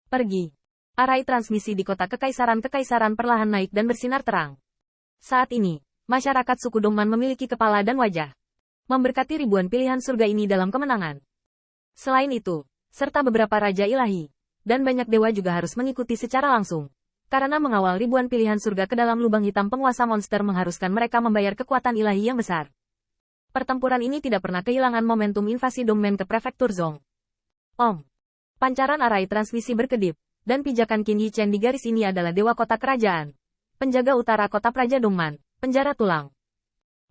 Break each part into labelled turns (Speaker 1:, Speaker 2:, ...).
Speaker 1: Pergi. Arai transmisi di kota kekaisaran perlahan naik dan bersinar terang. Saat ini, masyarakat suku Dongman memiliki kepala dan wajah. Memberkati ribuan pilihan surga ini dalam kemenangan. Selain itu, serta beberapa raja ilahi, dan banyak dewa juga harus mengikuti secara langsung. Karena mengawal ribuan pilihan surga ke dalam lubang hitam penguasa monster mengharuskan mereka membayar kekuatan ilahi yang besar. Pertempuran ini tidak pernah kehilangan momentum invasi Dongmen ke prefektur Zong. Pancaran arai transmisi berkedip, dan pijakan Qin Yichen di garis ini adalah dewa kota kerajaan. Penjaga utara kota Praja Dongman, penjara tulang.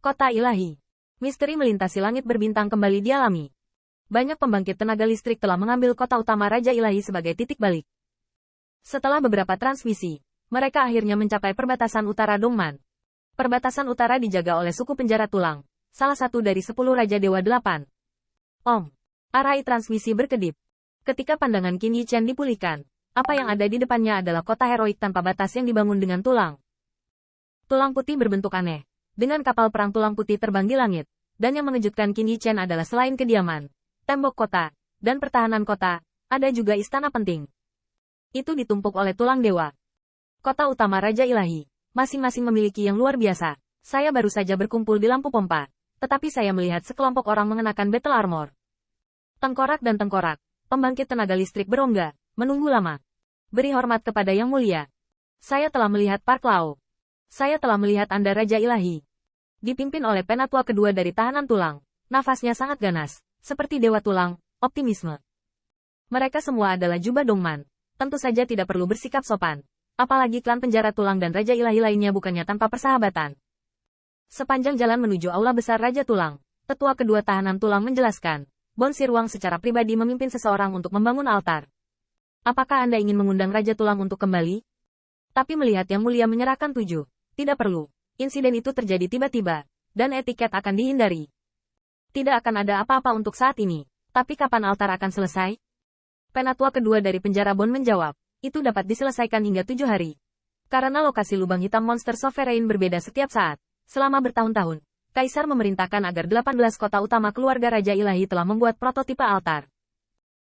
Speaker 1: Kota ilahi. Misteri melintasi langit berbintang kembali dialami. Banyak pembangkit tenaga listrik telah mengambil kota utama Raja Ilahi sebagai titik balik. Setelah beberapa transmisi, mereka akhirnya mencapai perbatasan utara Dongman. Perbatasan utara dijaga oleh suku penjara tulang, salah satu dari 10 Raja Dewa 8. Arai transmisi berkedip. Ketika pandangan Qin Yichen dipulihkan, apa yang ada di depannya adalah kota heroik tanpa batas yang dibangun dengan tulang. Tulang putih berbentuk aneh, dengan kapal perang tulang putih terbang di langit, dan yang mengejutkan Qin Yichen adalah selain kediaman, tembok kota, dan pertahanan kota, ada juga istana penting. Itu ditumpuk oleh tulang dewa. Kota utama Raja Ilahi, masing-masing memiliki yang luar biasa. Saya baru saja berkumpul di lampu pompa, tetapi saya melihat sekelompok orang mengenakan battle armor. Tengkorak dan tengkorak, pembangkit tenaga listrik berongga, menunggu lama. Beri hormat kepada Yang Mulia. Saya telah melihat Park Lao. Saya telah melihat Anda Raja Ilahi. Dipimpin oleh penatua kedua dari tahanan tulang, nafasnya sangat ganas, seperti dewa tulang, optimisme. Mereka semua adalah jubah Dongman. Tentu saja tidak perlu bersikap sopan. Apalagi klan penjara tulang dan Raja Ilahi lainnya bukannya tanpa persahabatan. Sepanjang jalan menuju aula besar Raja Tulang, tetua kedua tahanan tulang menjelaskan, Bon Sirwang secara pribadi memimpin seseorang untuk membangun altar. Apakah Anda ingin mengundang Raja Tulang untuk kembali? Tapi melihat Yang Mulia menyerahkan 7, tidak perlu. Insiden itu terjadi tiba-tiba, dan etiket akan dihindari. Tidak akan ada apa-apa untuk saat ini. Tapi kapan altar akan selesai? Penatua kedua dari penjara Bon menjawab, itu dapat diselesaikan hingga 7 hari. Karena lokasi lubang hitam monster sovereign berbeda setiap saat, selama bertahun-tahun, Kaisar memerintahkan agar 18 kota utama keluarga Raja Ilahi telah membuat prototipe altar.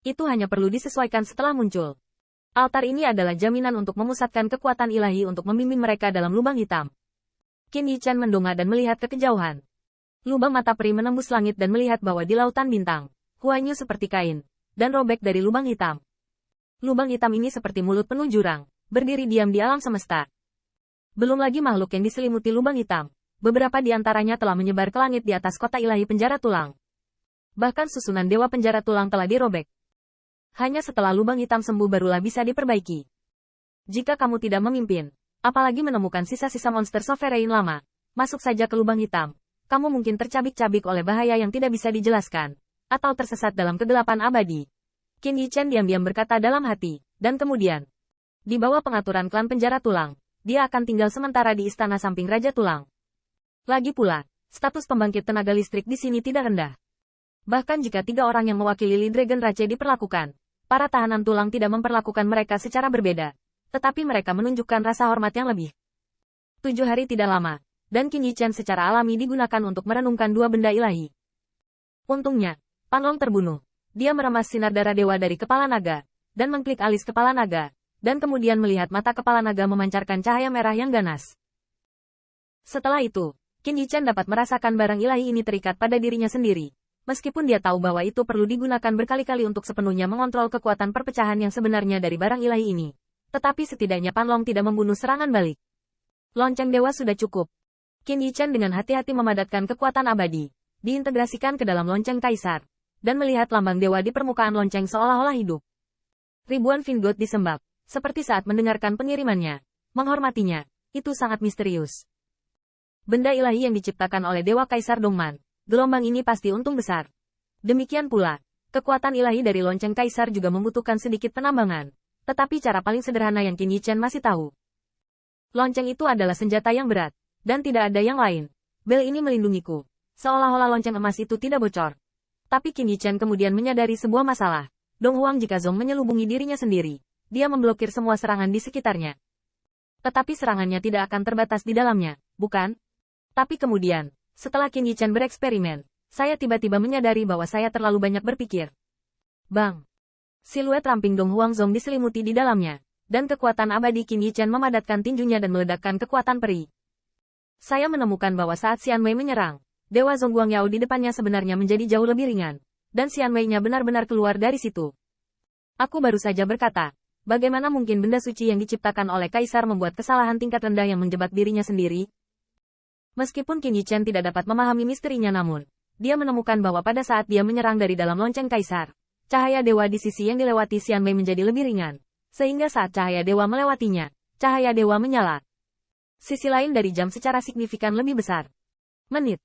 Speaker 1: Itu hanya perlu disesuaikan setelah muncul. Altar ini adalah jaminan untuk memusatkan kekuatan ilahi untuk membimbing mereka dalam lubang hitam. Qin Yichen mendongak dan melihat ke kejauhan. Lubang mata peri menembus langit dan melihat bahwa di lautan bintang, Huanyu seperti kain, dan robek dari lubang hitam. Lubang hitam ini seperti mulut penuh jurang, berdiri diam di alam semesta. Belum lagi makhluk yang diselimuti lubang hitam, beberapa di antaranya telah menyebar ke langit di atas kota ilahi penjara tulang. Bahkan susunan dewa penjara tulang telah dirobek. Hanya setelah lubang hitam sembuh barulah bisa diperbaiki. Jika kamu tidak memimpin, apalagi menemukan sisa-sisa monster sovereign lama, masuk saja ke lubang hitam, kamu mungkin tercabik-cabik oleh bahaya yang tidak bisa dijelaskan, atau tersesat dalam kegelapan abadi. Qin Yichen diam-diam berkata dalam hati, dan kemudian, di bawah pengaturan klan penjara tulang, dia akan tinggal sementara di istana samping Raja Tulang. Lagi pula, status pembangkit tenaga listrik di sini tidak rendah. Bahkan jika 3 orang yang mewakili Li Dragon Rache diperlakukan, para tahanan tulang tidak memperlakukan mereka secara berbeda, tetapi mereka menunjukkan rasa hormat yang lebih. 7 hari tidak lama, dan Qin Yichen secara alami digunakan untuk merenungkan 2 benda ilahi. Untungnya, Panlong terbunuh. Dia meremas sinar darah dewa dari kepala naga, dan mengklik alis kepala naga, dan kemudian melihat mata kepala naga memancarkan cahaya merah yang ganas. Setelah itu, Qin Yichen dapat merasakan barang ilahi ini terikat pada dirinya sendiri, meskipun dia tahu bahwa itu perlu digunakan berkali-kali untuk sepenuhnya mengontrol kekuatan perpecahan yang sebenarnya dari barang ilahi ini. Tetapi setidaknya Panlong tidak membunuh serangan balik. Lonceng dewa sudah cukup. Qin Yichen dengan hati-hati memadatkan kekuatan abadi, diintegrasikan ke dalam lonceng kaisar, dan melihat lambang dewa di permukaan lonceng seolah-olah hidup. Ribuan Vingot disembah, seperti saat mendengarkan pengirimannya. Menghormatinya, itu sangat misterius. Benda ilahi yang diciptakan oleh Dewa Kaisar Dongman, gelombang ini pasti untung besar. Demikian pula, kekuatan ilahi dari lonceng kaisar juga membutuhkan sedikit penambangan, tetapi cara paling sederhana yang Qin Yichen masih tahu. Lonceng itu adalah senjata yang berat, dan tidak ada yang lain. Bel ini melindungiku, seolah-olah lonceng emas itu tidak bocor. Tapi Qin Yichen kemudian menyadari sebuah masalah. Dong Huang jika Zong menyelubungi dirinya sendiri, dia memblokir semua serangan di sekitarnya. Tetapi serangannya tidak akan terbatas di dalamnya, bukan? Tapi kemudian, setelah Qin Yichen bereksperimen, saya tiba-tiba menyadari bahwa saya terlalu banyak berpikir. Bang! Siluet ramping Dong Huangzong diselimuti di dalamnya, dan kekuatan abadi Qin Yichen memadatkan tinjunya dan meledakkan kekuatan peri. Saya menemukan bahwa saat Xian Wei menyerang, Dewa Zongguang Yao di depannya sebenarnya menjadi jauh lebih ringan, dan Xian Wei-nya benar-benar keluar dari situ. Aku baru saja berkata, bagaimana mungkin benda suci yang diciptakan oleh Kaisar membuat kesalahan tingkat rendah yang menjebak dirinya sendiri? Meskipun Qin Yichen tidak dapat memahami misterinya namun, dia menemukan bahwa pada saat dia menyerang dari dalam lonceng Kaisar, cahaya dewa di sisi yang dilewati Xian Wei menjadi lebih ringan, sehingga saat cahaya dewa melewatinya, cahaya dewa menyala. Sisi lain dari jam secara signifikan lebih besar. Menit.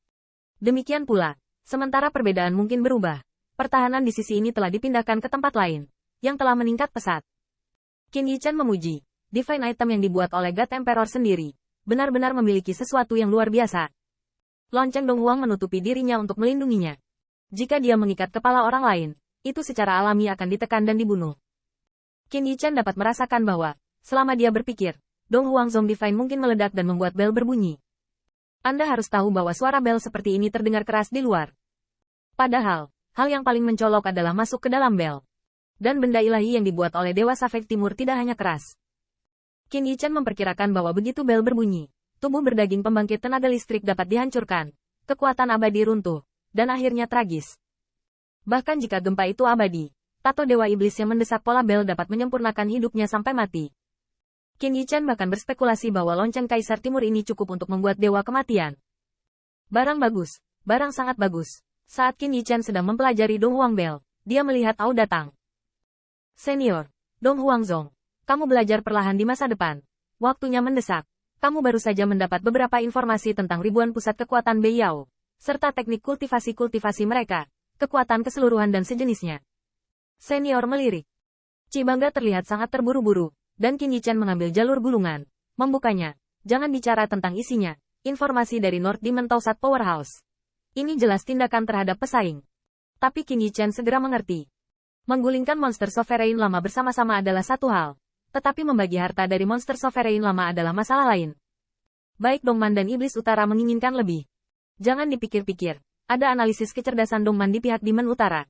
Speaker 1: Demikian pula, sementara perbedaan mungkin berubah, pertahanan di sisi ini telah dipindahkan ke tempat lain, yang telah meningkat pesat. Qin Yichen memuji, divine item yang dibuat oleh God Emperor sendiri, benar-benar memiliki sesuatu yang luar biasa. Lonceng Dong Huang menutupi dirinya untuk melindunginya. Jika dia mengikat kepala orang lain, itu secara alami akan ditekan dan dibunuh. Qin Yichen dapat merasakan bahwa, selama dia berpikir, Dong Huangzong Divine mungkin meledak dan membuat bel berbunyi. Anda harus tahu bahwa suara bel seperti ini terdengar keras di luar. Padahal, hal yang paling mencolok adalah masuk ke dalam bel. Dan benda ilahi yang dibuat oleh Dewa Safek Timur tidak hanya keras. Qin Yichen memperkirakan bahwa begitu bel berbunyi, tubuh berdaging pembangkit tenaga listrik dapat dihancurkan, kekuatan abadi runtuh, dan akhirnya tragis. Bahkan jika gempa itu abadi, tato Dewa Iblis yang mendesak pola bel dapat menyempurnakan hidupnya sampai mati. Qin Yichen bahkan berspekulasi bahwa lonceng Kaisar Timur ini cukup untuk membuat dewa kematian. Barang bagus, barang sangat bagus. Saat Qin Yichen sedang mempelajari Dong Huang Bel, dia melihat Ao datang. Senior, Dong Huangzong, kamu belajar perlahan di masa depan. Waktunya mendesak. Kamu baru saja mendapat beberapa informasi tentang ribuan pusat kekuatan Bei Yao, serta teknik kultivasi-kultivasi mereka, kekuatan keseluruhan dan sejenisnya. Senior melirik. Ci Bangga terlihat sangat terburu-buru, dan Qin Yichen mengambil jalur gulungan, membukanya. Jangan bicara tentang isinya. Informasi dari North Demon Taosat Powerhouse. Ini jelas tindakan terhadap pesaing. Tapi Qin Yichen segera mengerti. Menggulingkan monster sovereign lama bersama-sama adalah satu hal. Tetapi membagi harta dari monster sovereign lama adalah masalah lain. Baik Dongman dan Iblis Utara menginginkan lebih. Jangan dipikir-pikir. Ada analisis kecerdasan Dongman di pihak Demon Utara.